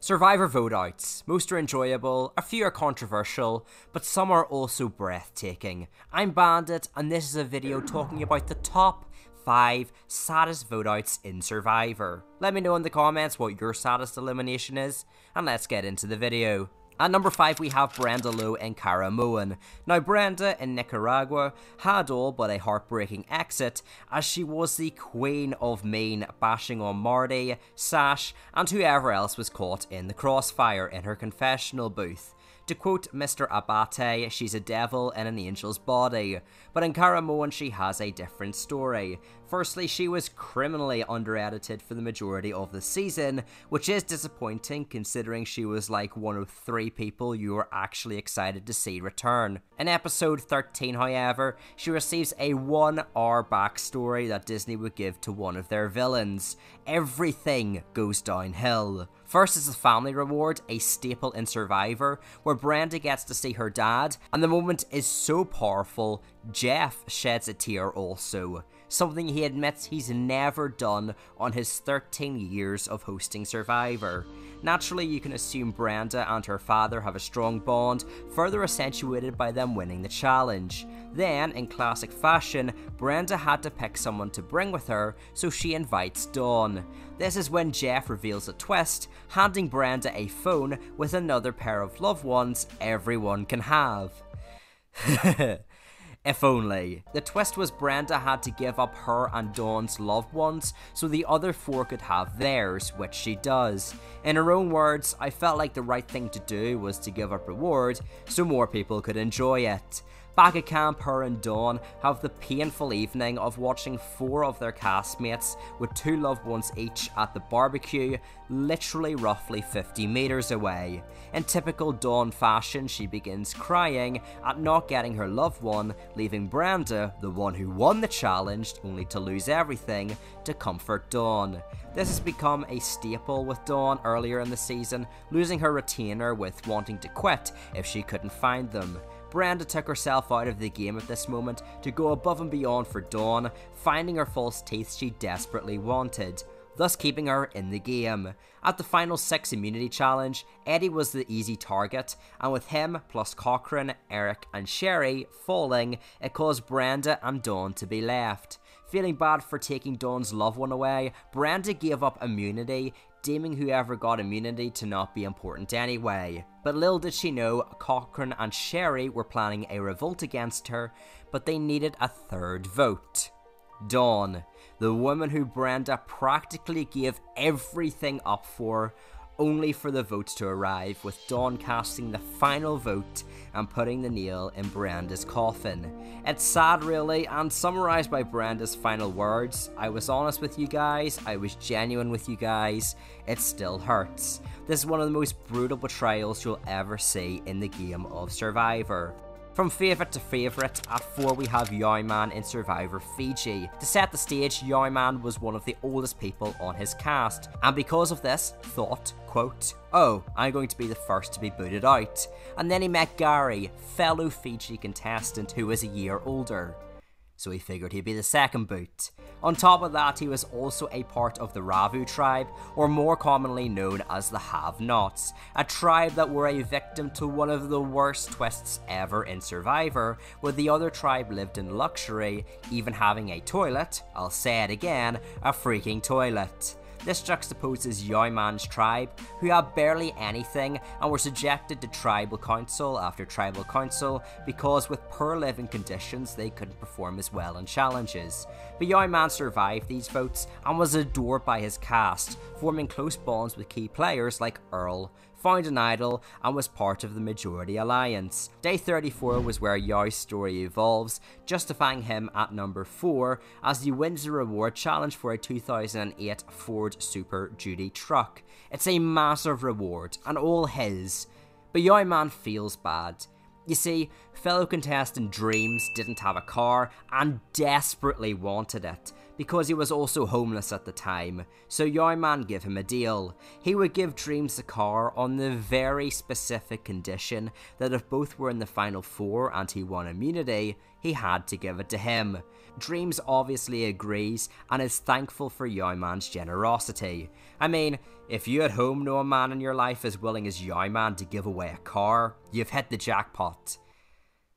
Survivor vote-outs. Most are enjoyable, a few are controversial, but some are also breathtaking. I'm Bandit, and this is a video talking about the top 5 saddest vote-outs in Survivor. Let me know in the comments what your saddest elimination is, and let's get into the video. At number 5 we have Brenda Lowe in Caramoan. Now Brenda in Nicaragua had all but a heartbreaking exit, as she was the queen of mean, bashing on Marty, Sash and whoever else was caught in the crossfire in her confessional booth. To quote Mr. Abate, she's a devil in an angel's body, but in Caramoan she has a different story. Firstly, she was criminally under-edited for the majority of the season, which is disappointing considering she was like one of 3 people you were actually excited to see return. In episode 13, however, she receives a 1-hour backstory that Disney would give to one of their villains. Everything goes downhill. First is the family reward, a staple in Survivor, where Brenda gets to see her dad, and the moment is so powerful, Jeff sheds a tear also. Something he admits he's never done on his 13 years of hosting Survivor. Naturally, you can assume Brenda and her father have a strong bond, further accentuated by them winning the challenge. Then, in classic fashion, Brenda had to pick someone to bring with her, so she invites Dawn. This is when Jeff reveals a twist, handing Brenda a phone with another pair of loved ones everyone can have. If only. The twist was Brenda had to give up her and Dawn's loved ones so the other 4 could have theirs, which she does. In her own words, I felt like the right thing to do was to give up reward so more people could enjoy it. Back at camp, her and Dawn have the painful evening of watching 4 of their castmates with 2 loved ones each at the barbecue, literally roughly 50 meters away. In typical Dawn fashion, she begins crying at not getting her loved one, leaving Brenda, the one who won the challenge only to lose everything, to comfort Dawn. This has become a staple with Dawn earlier in the season, losing her retainer with wanting to quit if she couldn't find them. Brenda took herself out of the game at this moment to go above and beyond for Dawn, finding her false teeth she desperately wanted, thus keeping her in the game. At the final 6 immunity challenge, Eddie was the easy target, and with him plus Cochran, Eric and Sherry falling, it caused Brenda and Dawn to be left. Feeling bad for taking Dawn's loved one away, Brenda gave up immunity, deeming whoever got immunity to not be important anyway. But little did she know, Cochran and Sherry were planning a revolt against her, but they needed a 3rd vote. Dawn, the woman who Brenda practically gave everything up for, only for the votes to arrive, with Dawn casting the final vote and putting the nail in Brenda's coffin. It's sad really, and summarised by Brenda's final words, I was honest with you guys, I was genuine with you guys, it still hurts. This is one of the most brutal betrayals you'll ever see in the game of Survivor. From favourite to favourite, at 4 we have Yau-Man in Survivor Fiji. To set the stage, Yau-Man was one of the oldest people on his cast, and because of this, thought, quote, "Oh, I'm going to be the first to be booted out." And then he met Gary, fellow Fiji contestant who was a year older. So he figured he'd be the 2nd boot. On top of that, he was also a part of the Ravu tribe, or more commonly known as the Have-Nots, a tribe that were a victim to one of the worst twists ever in Survivor, where the other tribe lived in luxury, even having a toilet, I'll say it again, a freaking toilet. This juxtaposes Yau-Man's tribe, who had barely anything and were subjected to tribal council after tribal council because with poor living conditions they couldn't perform as well in challenges. But Yau-Man survived these votes and was adored by his cast, forming close bonds with key players like Earl, found an idol, and was part of the majority alliance. Day 34 was where Yau's story evolves, justifying him at number 4 as he wins the reward challenge for a 2008 Ford Super Duty truck. It's a massive reward, and all his, but Yau-Man feels bad. You see, fellow contestant Dreams didn't have a car and desperately wanted it, because he was also homeless at the time, so Yau-Man gave him a deal. He would give Dreams the car on the very specific condition that if both were in the final 4 and he won immunity, he had to give it to him. Dreams obviously agrees and is thankful for Yau-Man's generosity. I mean, if you at home know a man in your life as willing as Yau-Man to give away a car, you've hit the jackpot.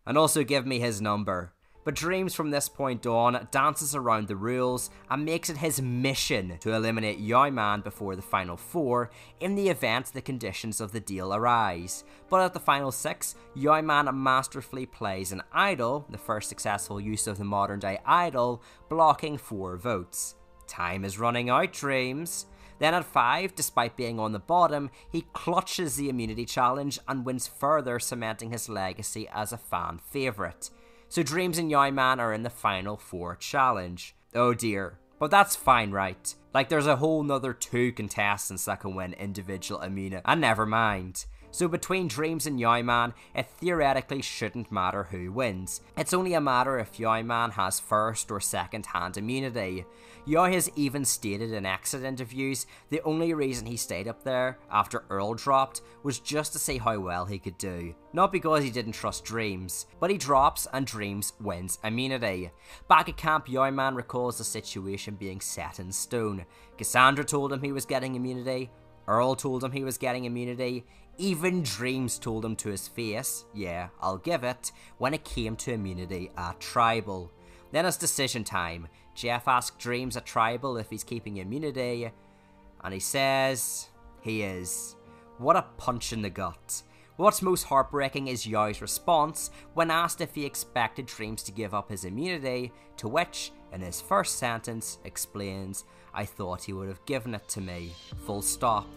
And also give me his number. But Dreams from this point on dances around the rules and makes it his mission to eliminate Yau-Man before the final 4 in the event the conditions of the deal arise. But at the final 6, Yau-Man masterfully plays an idol, the first successful use of the modern day idol, blocking 4 votes. Time is running out, Dreams. Then at 5, despite being on the bottom, he clutches the immunity challenge and wins further, cementing his legacy as a fan favourite. So Dreams and Yau-Man are in the final 4 challenge. Oh dear. But that's fine, right? Like there's a whole nother 2 contestants that can win individual immunity, and never mind. So between Dreams and Yau-Man, it theoretically shouldn't matter who wins. It's only a matter if Yau-Man has first or second hand immunity. Yau has even stated in exit interviews the only reason he stayed up there after Earl dropped was just to see how well he could do. Not because he didn't trust Dreams, but he drops and Dreams wins immunity. Back at camp, Yau-Man recalls the situation being set in stone. Cassandra told him he was getting immunity, Earl told him he was getting immunity, even Dreams told him to his face, yeah, I'll give it, when it came to immunity at Tribal. Then it's decision time. Jeff asks Dreams at Tribal if he's keeping immunity, and he says he is. What a punch in the gut. What's most heartbreaking is Yau's response when asked if he expected Dreams to give up his immunity, to which, in his first sentence, explains, I thought he would have given it to me, full stop.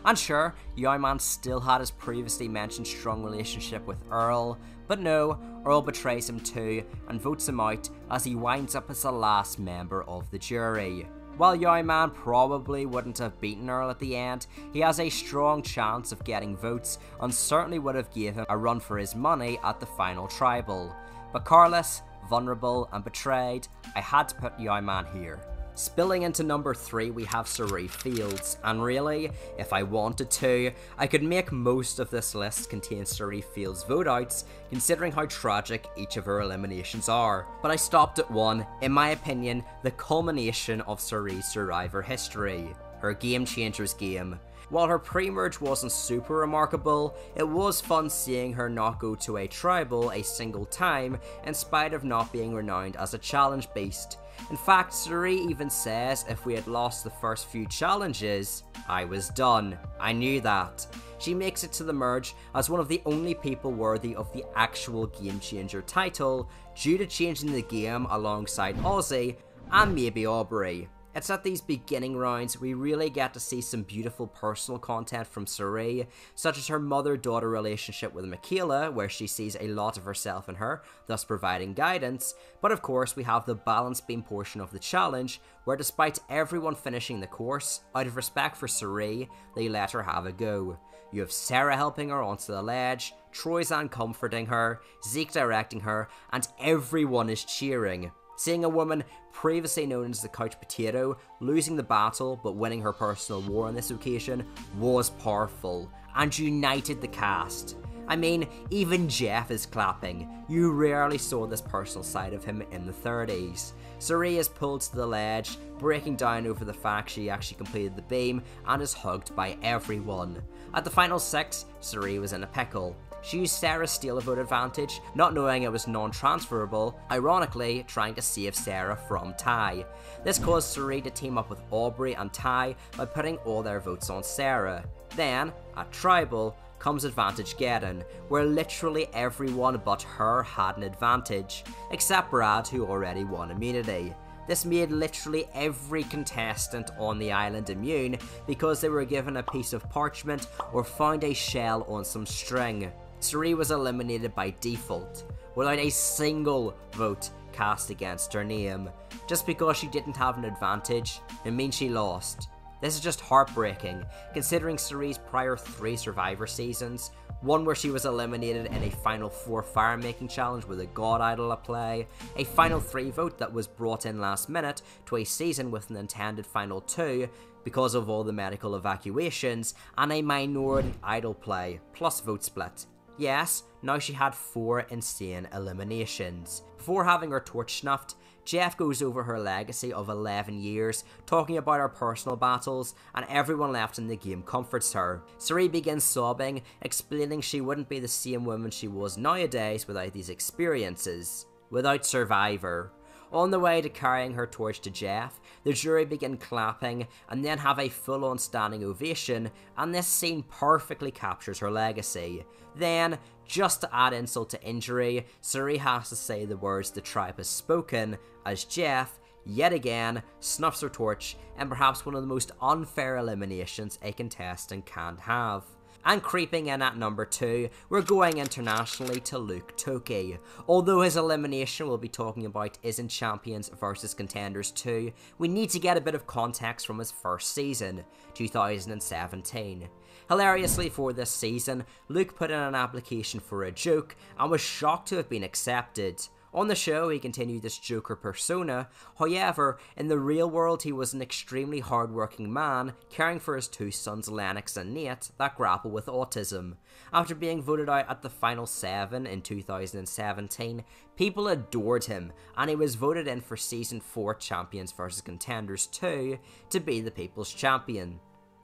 And sure, Yau-Man still had his previously mentioned strong relationship with Earl, but no, Earl betrays him too and votes him out as he winds up as the last member of the jury. While Yau-Man probably wouldn't have beaten Earl at the end, he has a strong chance of getting votes and certainly would have given him a run for his money at the final Tribal. But careless, vulnerable and betrayed, I had to put Yau-Man here. Spilling into number 3 we have Cirie Fields, and really, if I wanted to, I could make most of this list contain Cirie Fields' vote outs, considering how tragic each of her eliminations are. But I stopped at one, in my opinion, the culmination of Cirie's Survivor history, her Game Changers game. While her pre-merge wasn't super remarkable, it was fun seeing her not go to a Tribal a single time, in spite of not being renowned as a challenge beast. In fact, Cirie even says if we had lost the first few challenges, I was done. I knew that. She makes it to the merge as one of the only people worthy of the actual Game Changer title, due to changing the game alongside Ozzy and maybe Aubrey. It's at these beginning rounds we really get to see some beautiful personal content from Cirie, such as her mother-daughter relationship with Michaela, where she sees a lot of herself in her, thus providing guidance. But of course we have the balance beam portion of the challenge, where despite everyone finishing the course, out of respect for Cirie, they let her have a go. You have Sarah helping her onto the ledge, Troyzan comforting her, Zeke directing her, and everyone is cheering. Seeing a woman previously known as the Couch Potato losing the battle but winning her personal war on this occasion was powerful and united the cast. I mean, even Jeff is clapping. You rarely saw this personal side of him in the 30s. Cirie is pulled to the ledge, breaking down over the fact she actually completed the beam and is hugged by everyone. At the final 6, Cirie was in a pickle. She used Sarah's steal vote advantage, not knowing it was non-transferable, ironically trying to save Sarah from Ty. This caused Cirie to team up with Aubrey and Ty by putting all their votes on Sarah. Then, at Tribal, comes Advantage Geddon, where literally everyone but her had an advantage, except Brad, who already won immunity. This made literally every contestant on the island immune because they were given a piece of parchment or found a shell on some string. Cirie was eliminated by default, without a single vote cast against her name. Just because she didn't have an advantage, it means she lost. This is just heartbreaking, considering Cirie's prior 3 Survivor seasons, one where she was eliminated in a Final 4 fire making challenge with a god idol at play, a Final 3 vote that was brought in last minute to a season with an intended Final 2 because of all the medical evacuations, and a minority idol play, plus vote split. Yes, now she had 4 insane eliminations. Before having her torch snuffed, Jeff goes over her legacy of 11 years, talking about her personal battles, and everyone left in the game comforts her. Cirie begins sobbing, explaining she wouldn't be the same woman she was nowadays without these experiences. Without Survivor. On the way to carrying her torch to Jeff, the jury begin clapping and then have a full-on standing ovation, and this scene perfectly captures her legacy. Then, just to add insult to injury, Cirie has to say the words the tribe has spoken, as Jeff, yet again, snuffs her torch in perhaps one of the most unfair eliminations a contestant can have. And creeping in at number 2, we're going internationally to Luke Toki. Although his elimination we'll be talking about isn't Champions vs Contenders 2, we need to get a bit of context from his first season, 2017. Hilariously for this season, Luke put in an application for a joke and was shocked to have been accepted. On the show, he continued this Joker persona, however, in the real world he was an extremely hard-working man, caring for his 2 sons Lennox and Nate that grapple with autism. After being voted out at the final 7 in 2017, people adored him, and he was voted in for Season 4 Champions vs Contenders 2 to be the People's Champion.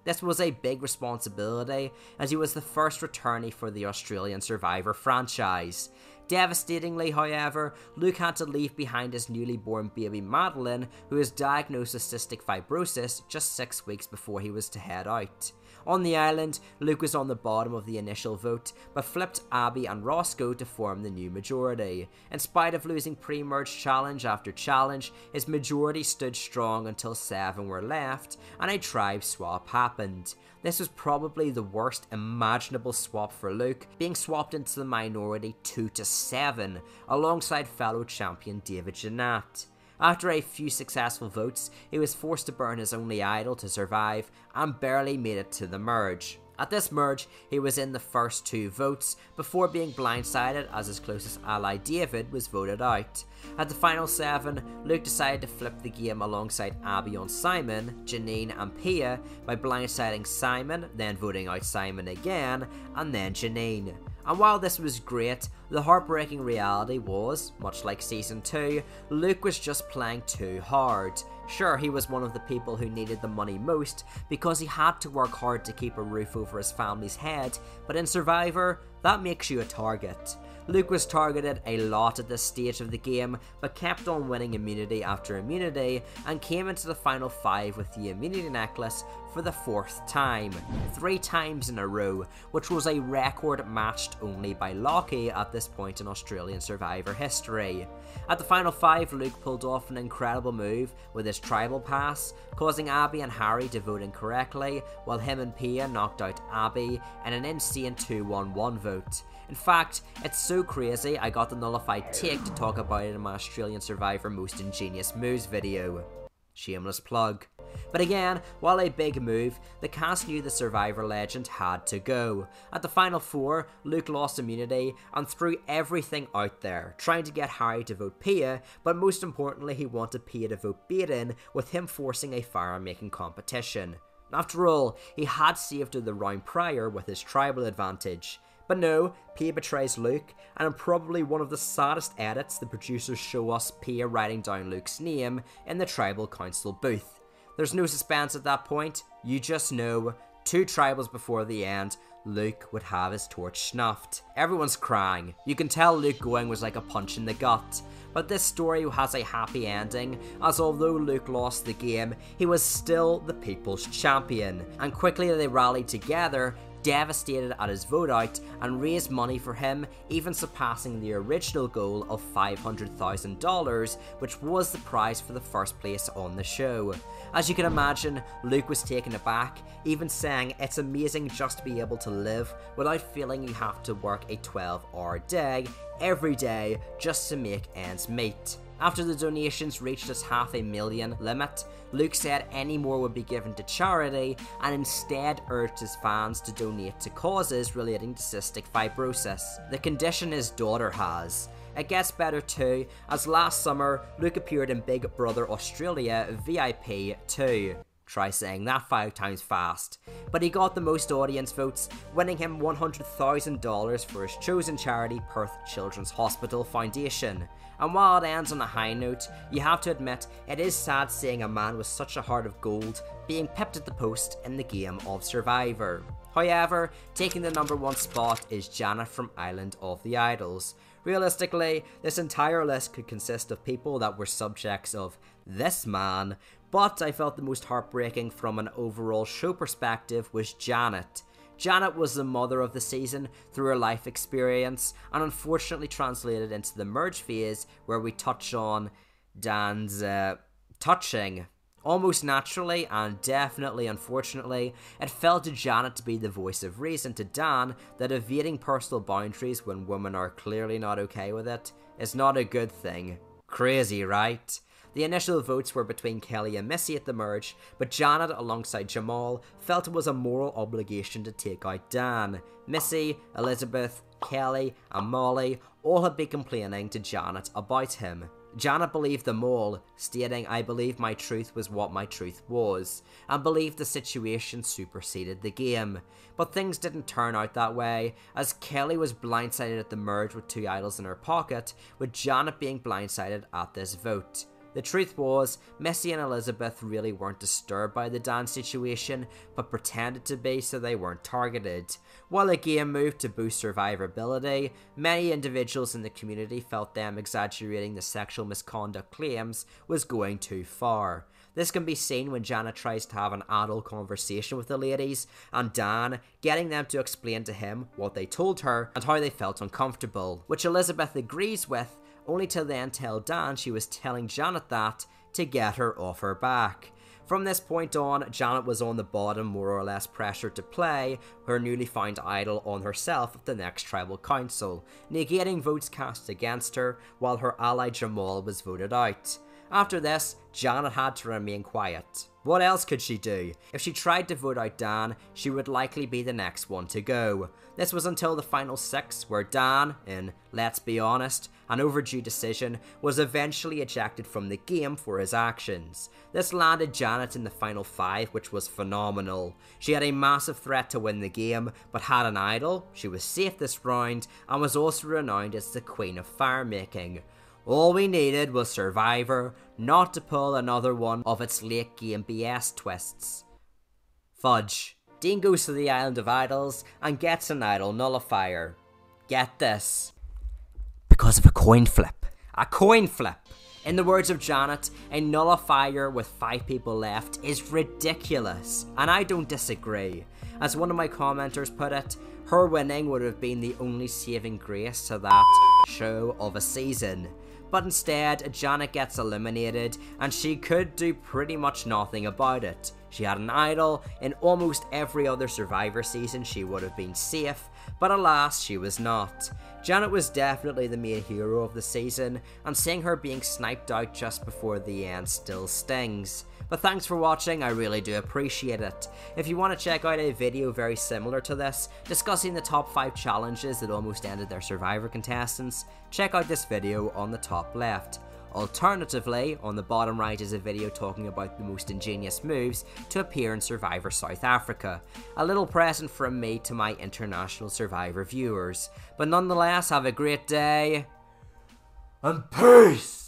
This was a big responsibility, as he was the first returnee for the Australian Survivor franchise. Devastatingly, however, Luke had to leave behind his newly born baby Madeline, who was diagnosed with cystic fibrosis just 6 weeks before he was to head out. On the island, Luke was on the bottom of the initial vote, but flipped Abby and Roscoe to form the new majority. In spite of losing pre-merge challenge after challenge, his majority stood strong until 7 were left, and a tribe swap happened. This was probably the worst imaginable swap for Luke, being swapped into the minority 2-7, alongside fellow champion David Jeanette. After a few successful votes, he was forced to burn his only idol to survive, and barely made it to the merge. At this merge, he was in the first 2 votes, before being blindsided as his closest ally David was voted out. At the final 7, Luke decided to flip the game alongside Abby on Simon, Janine and Pia by blindsiding Simon, then voting out Simon again, and then Janine. And while this was great, the heartbreaking reality was, much like Season 2, Luke was just playing too hard. Sure, he was one of the people who needed the money most because he had to work hard to keep a roof over his family's head, but in Survivor, that makes you a target. Luke was targeted a lot at this stage of the game, but kept on winning immunity after immunity, and came into the final 5 with the immunity necklace for the 4th time, 3 times in a row, which was a record matched only by Lockie at this point in Australian Survivor history. At the final 5, Luke pulled off an incredible move with his tribal pass, causing Abby and Harry to vote incorrectly, while him and Pia knocked out Abby in an insane 2-1-1 vote. In fact, it's so crazy I got the nullified take to talk about it in my Australian Survivor Most Ingenious Moves video. Shameless plug. But again, while a big move, the cast knew the Survivor legend had to go. At the final 4, Luke lost immunity and threw everything out there, trying to get Harry to vote Pia, but most importantly he wanted Pia to vote Baden, with him forcing a fire-making competition. After all, he had saved her the round prior with his tribal advantage. But no, Pia betrays Luke, and in probably one of the saddest edits, the producers show us Pia writing down Luke's name in the tribal council booth. There's no suspense at that point, you just know, 2 tribals before the end, Luke would have his torch snuffed. Everyone's crying. You can tell Luke going was like a punch in the gut. But this story has a happy ending, as although Luke lost the game, he was still the people's champion. And quickly they rallied together, devastated at his vote out, and raised money for him, even surpassing the original goal of $500,000, which was the prize for the first place on the show. As you can imagine, Luke was taken aback, even saying it's amazing just to be able to live without feeling you have to work a 12-hour day every day just to make ends meet. After the donations reached its $500,000 limit, Luke said any more would be given to charity, and instead urged his fans to donate to causes relating to cystic fibrosis, the condition his daughter has. It gets better too, as last summer, Luke appeared in Big Brother Australia VIP 2. Try saying that 5 times fast. But he got the most audience votes, winning him $100,000 for his chosen charity, Perth Children's Hospital Foundation. And while it ends on a high note, you have to admit it is sad seeing a man with such a heart of gold being pipped at the post in the game of Survivor. However, taking the #1 spot is Janet from Island of the Idols. Realistically, this entire list could consist of people that were subjects of this man, but I felt the most heartbreaking from an overall show perspective was Janet. Janet was the mother of the season through her life experience, and unfortunately translated into the merge phase where we touch on Dan's touching. Almost naturally, and definitely unfortunately, it fell to Janet to be the voice of reason to Dan that evading personal boundaries when women are clearly not okay with it is not a good thing. Crazy, right? The initial votes were between Kelly and Missy at the merge, but Janet, alongside Jamal, felt it was a moral obligation to take out Dan. Missy, Elizabeth, Kelly, and Molly all had been complaining to Janet about him. Janet believed them all, stating, "I believe my truth was what my truth was," and believed the situation superseded the game. But things didn't turn out that way, as Kelly was blindsided at the merge with 2 idols in her pocket, with Janet being blindsided at this vote. The truth was, Missy and Elizabeth really weren't disturbed by the Dan situation, but pretended to be so they weren't targeted. While the game moved to boost survivability, many individuals in the community felt them exaggerating the sexual misconduct claims was going too far. This can be seen when Janet tries to have an adult conversation with the ladies, and Dan getting them to explain to him what they told her and how they felt uncomfortable, which Elizabeth agrees with, only to then tell Dan she was telling Janet that to get her off her back. From this point on, Janet was on the bottom, more or less pressured to play her newly found idol on herself at the next tribal council, negating votes cast against her while her ally Jamal was voted out. After this, Janet had to remain quiet. What else could she do? If she tried to vote out Dan, she would likely be the next one to go. This was until the final 6, where Dan, in, let's be honest, an overdue decision, was eventually ejected from the game for his actions. This landed Janet in the final 5, which was phenomenal. She had a massive threat to win the game, but had an idol, she was safe this round, and was also renowned as the Queen of Fire Making. All we needed was Survivor not to pull another one of its late game BS twists. Fudge. Dean goes to the Island of Idols and gets an idol nullifier. Get this. Because of a coin flip. A coin flip! In the words of Janet, a nullifier with 5 people left is ridiculous, and I don't disagree. As one of my commenters put it, her winning would have been the only saving grace to that show of a season. But instead, Janet gets eliminated, and she could do pretty much nothing about it. She had an idol. In almost every other Survivor season she would have been safe, but alas, she was not. Janet was definitely the main hero of the season, and seeing her being sniped out just before the end still stings. But thanks for watching, I really do appreciate it. If you want to check out a video very similar to this, discussing the top 5 challenges that almost ended their Survivor contestants, check out this video on the top left. Alternatively, on the bottom right is a video talking about the most ingenious moves to appear in Survivor South Africa. A little present from me to my international Survivor viewers. But nonetheless, have a great day, and peace!